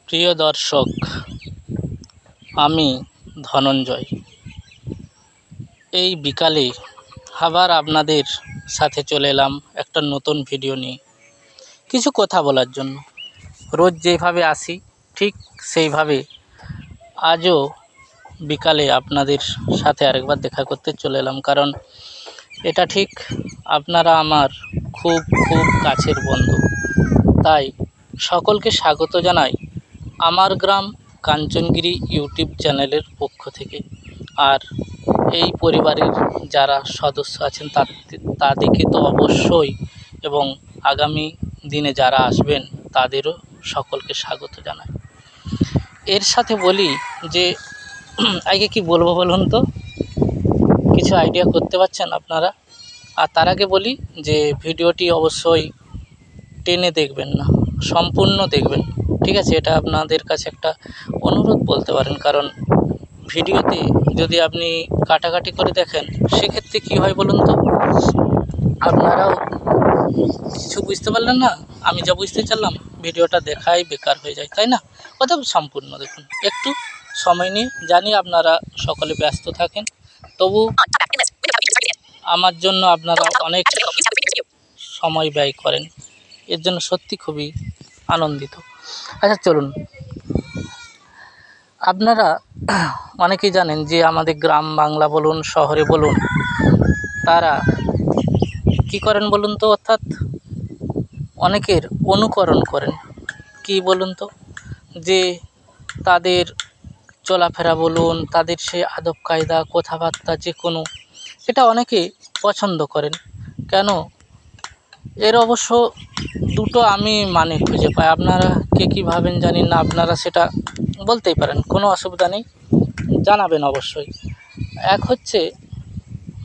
প্রিয় দর্শক, আমি ধনঞ্জয় এই বিকালে আবার আপনাদের সাথে চলে এলাম একটা নতুন ভিডিও নিয়ে কিছু কথা বলার জন্য। রোজ যেভাবে আসি ঠিক সেইভাবে আজও বিকালে আপনাদের সাথে আরেকবার দেখা করতে চলে এলাম, কারণ এটা ঠিক আপনারা আমার খুব খুব কাছের বন্ধু। তাই সকলকে স্বাগত জানাই আমার গ্রাম কাঞ্চনগিরি ইউটিউব চ্যানেলের পক্ষ থেকে। আর এই পরিবারের যারা সদস্য আছেন তাদেরকে তো অবশ্যই, এবং আগামী দিনে যারা আসবেন তাদেরও সকলকে স্বাগত জানাই। এর সাথে বলি যে আগে কি বলবো বলুন তো, কিছু আইডিয়া করতে পারছেন আপনারা? আর তার আগে বলি যে ভিডিওটি অবশ্যই টেনে দেখবেন না, সম্পূর্ণ দেখবেন, ঠিক আছে? এটা আপনাদের কাছে একটা অনুরোধ বলতে পারেন, কারণ ভিডিওতে যদি আপনি কাটাকাটি করে দেখেন সেক্ষেত্রে কী হয় বলুন তো, আপনারাও কিছু বুঝতে পারলেন না, আমি যা বুঝতে চাইলাম ভিডিওটা দেখাই বেকার হয়ে যায়, তাই না? অতএব সম্পূর্ণ দেখুন, একটু সময় নিয়ে। জানি আপনারা সকলে ব্যস্ত থাকেন, তবু আমার জন্য আপনারা অনেক সময় ব্যয় করেন, এর জন্য সত্যি খুবই আনন্দিত। আচ্ছা চলুন, আপনারা অনেকেই জানেন যে আমাদের গ্রাম বাংলা বলুন শহরে বলুন, তারা কি করেন বলুন তো, অর্থাৎ অনেকের অনুকরণ করেন। কি বলুন তো, যে তাদের চলাফেরা বলুন, তাদের সে আদব কায়দা, কথাবার্তা, যে কোনো, এটা অনেকে পছন্দ করেন। কেন? এর অবশ্য দুটো আমি মানে খুঁজে পাই। আপনারা কে কী ভাবেন জানি না, আপনারা সেটা বলতেই পারেন, কোনো অসুবিধা নেই, জানাবেন অবশ্যই। এক হচ্ছে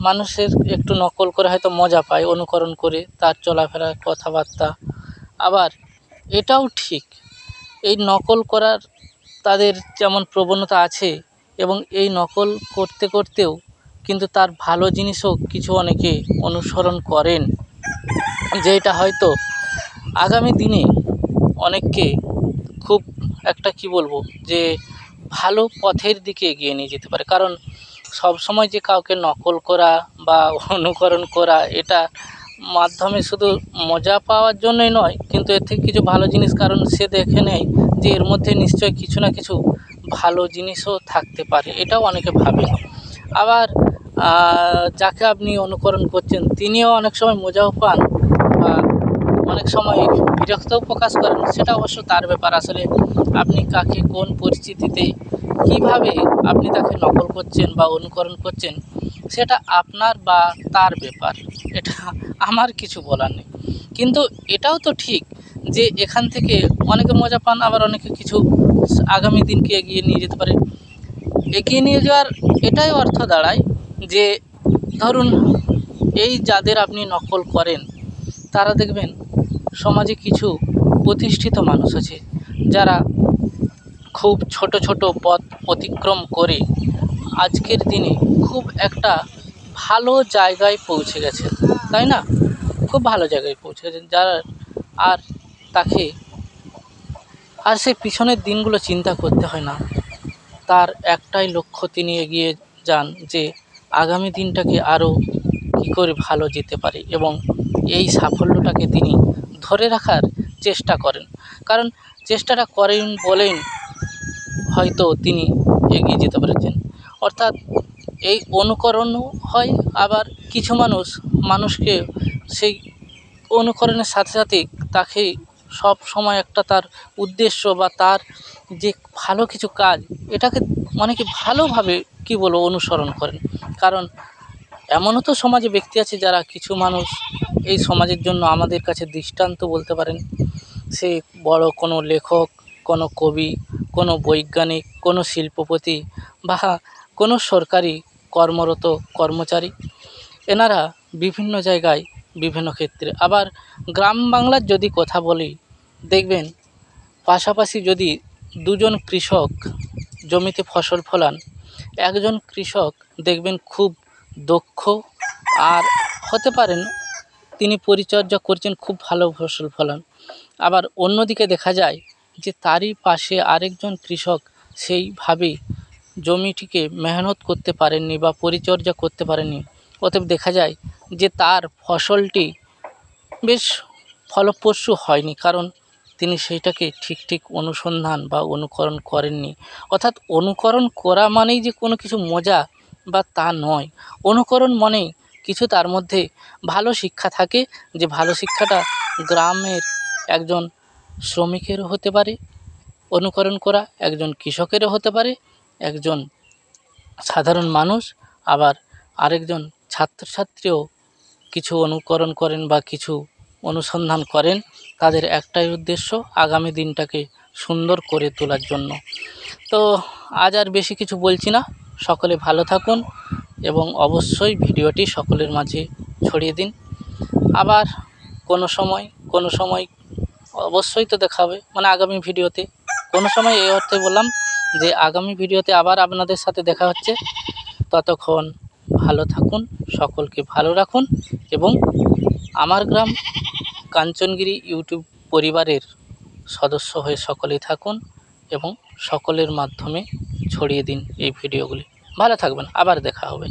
মানুষের একটু নকল করে হয়তো মজা পায়, অনুকরণ করে তার চলাফেরা, কথাবার্তা। আবার এটাও ঠিক, এই নকল করার তাদের যেমন প্রবণতা আছে, এবং এই নকল করতে করতেও কিন্তু তার ভালো জিনিসও কিছু অনেকে অনুসরণ করেন, যেটা হয়তো আগামী দিনে অনেককে খুব একটা কি বলবো, যে ভালো পথের দিকে এগিয়ে নিয়ে যেতে পারে। কারণ সব সময় যে কাউকে নকল করা বা অনুকরণ করা, এটা মাধ্যমে শুধু মজা পাওয়ার জন্যই নয়, কিন্তু এর থেকে কিছু ভালো জিনিস, কারণ সে দেখে নেয় যে এর মধ্যে নিশ্চয়ই কিছু না কিছু ভালো জিনিসও থাকতে পারে, এটাও অনেকে ভাবে। আবার যাকে আপনি অনুকরণ করছেন তিনিও অনেক সময় মজাও পান, বা অনেক সময় বিরক্তও প্রকাশ করেন, সেটা অবশ্য তার ব্যাপার। আসলে আপনি কাকে কোন পরিস্থিতিতে কিভাবে আপনি তাকে নকল করছেন বা অনুকরণ করছেন, সেটা আপনার বা তার ব্যাপার, এটা আমার কিছু বলার নেই। কিন্তু এটাও তো ঠিক যে এখান থেকে অনেকে মজা পান, আবার অনেকে কিছু আগামী দিনকে এগিয়ে নিয়ে যেতে পারে। এগিয়ে নিয়ে যাওয়ার এটাই অর্থ দাঁড়ায় যে ধরুন এই যাদের আপনি নকল করেন, তারা দেখবেন সমাজে কিছু প্রতিষ্ঠিত মানুষ আছে যারা খুব ছোট ছোট পথ অতিক্রম করে আজকের দিনে খুব একটা ভালো জায়গায় পৌঁছে গেছে, তাই না? খুব ভালো জায়গায় পৌঁছে গেছেন যারা, আর তাকে আর সেই পিছনের দিনগুলো চিন্তা করতে হয় না। তার একটাই লক্ষ্য, তিনি এগিয়ে যান যে আগামী দিনটাকে আরও কী করে ভালো যেতে পারে, এবং এই সাফল্যটাকে তিনি ধরে রাখার চেষ্টা করেন। কারণ চেষ্টাটা করেন বলেন হয়তো তিনি এগিয়ে যেতে পেরেছেন। অর্থাৎ এই অনুকরণও হয়, আবার কিছু মানুষকে সেই অনুকরণের সাথে সাথে তাকে সব সময় একটা তার উদ্দেশ্য বা তার যে ভালো কিছু কাজ, এটাকে অনেকে ভালোভাবে কি বলবো অনুসরণ করেন। কারণ এমনও তো সমাজে ব্যক্তি আছে যারা, কিছু মানুষ এই সমাজের জন্য আমাদের কাছে দৃষ্টান্ত বলতে পারেন। সে বড় কোনো লেখক, কোনো কবি, কোনো বৈজ্ঞানিক, কোনো শিল্পপতি, বা কোনো সরকারি কর্মরত কর্মচারী, এনারা বিভিন্ন জায়গায় বিভিন্ন ক্ষেত্রে। আবার গ্রাম বাংলার যদি কথা বলি, দেখবেন পাশাপাশি যদি দুজন কৃষক জমিতে ফসল ফলান, একজন কৃষক দেখবেন খুব দক্ষ, আর হতে পারেন তিনি পরিচর্যা করছেন, খুব ভালো ফসল ফলান। আবার অন্যদিকে দেখা যায় যে তারই পাশে আরেকজন কৃষক সেইভাবেই জমিটিকে মেহনত করতে পারেননি বা পরিচর্যা করতে পারেননি। অতএব দেখা যায় যে তার ফসলটি বেশ ফলপ্রসূ হয়নি, কারণ তিনি সেইটাকে ঠিক অনুসন্ধান বা অনুকরণ করেননি। অর্থাৎ অনুকরণ করা মানেই যে কোনো কিছু মজা বা তা নয়। অনুকরণ মানেই কিছু তার মধ্যে ভালো শিক্ষা থাকে, যে ভালো শিক্ষাটা গ্রামের একজন শ্রমিকেরও হতে পারে অনুকরণ করা, একজন কৃষকেরও হতে পারে, একজন সাধারণ মানুষ, আবার আরেকজন ছাত্রছাত্রীও কিছু অনুকরণ করেন বা কিছু অনুসন্ধান করেন। তাদের একটাই উদ্দেশ্য, আগামী দিনটাকে সুন্দর করে তোলার জন্য। তো আজ আর বেশি কিছু বলছি না, সকলে ভালো থাকুন এবং অবশ্যই ভিডিওটি সকলের মাঝে ছড়িয়ে দিন। আবার কোনো সময় অবশ্যই তো দেখা হবে, মানে আগামী ভিডিওতে। কোনো সময় এই অর্থে বললাম যে আগামী ভিডিওতে আবার আপনাদের সাথে দেখা হচ্ছে। ততক্ষণ ভালো থাকুন, সকলকে ভালো রাখুন এবং আমার গ্রাম কাঞ্চনগিরি ইউটিউব পরিবারের সদস্য হয়ে সকলেই থাকুন এবং সকলের মাধ্যমে ছড়িয়ে দিন এই ভিডিওগুলি। ভালো থাকবেন, আবার দেখা হবে।